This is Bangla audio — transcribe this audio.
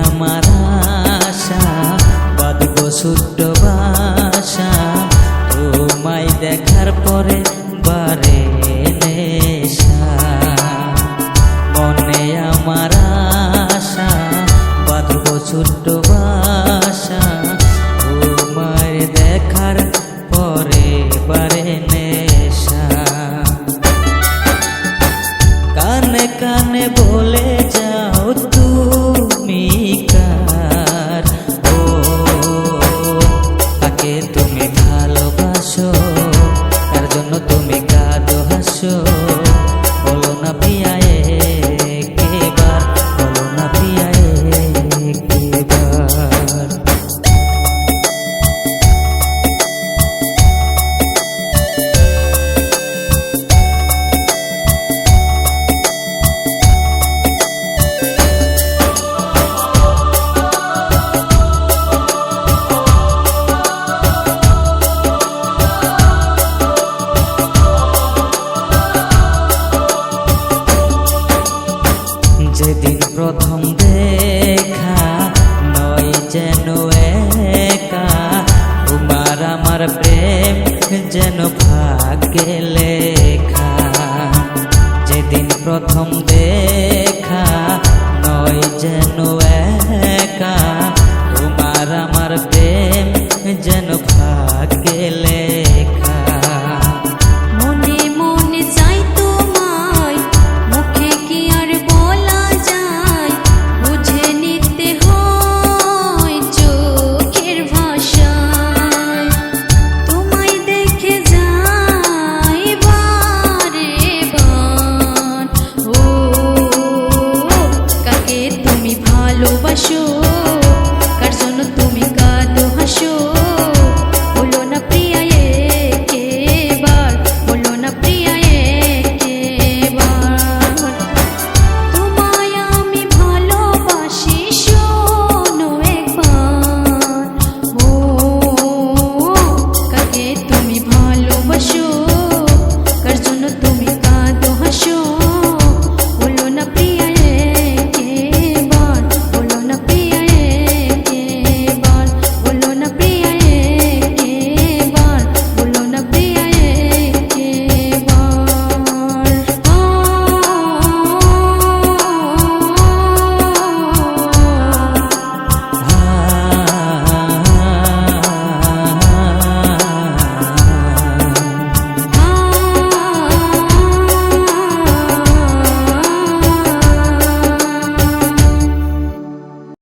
আমার আশা বাঁধব ছোট্ট বাসা তোমায় দেখার পরে বারে নেশা মনে আমার আশা বাঁধব ছোট্ট বাসা তোমায় দেখার পরে বারে নেশা কানে কানে বলে যাও তুমি কার ও তাকে তুমি ভালোবাসো তার জন্য তুমি কাঁদো হাসো বলো না প্রিয়া একবার বলো না প্রিয়া একবার যেদিন প্রথম দেখা নয় যেন একা তোমার আমার প্রেম যেন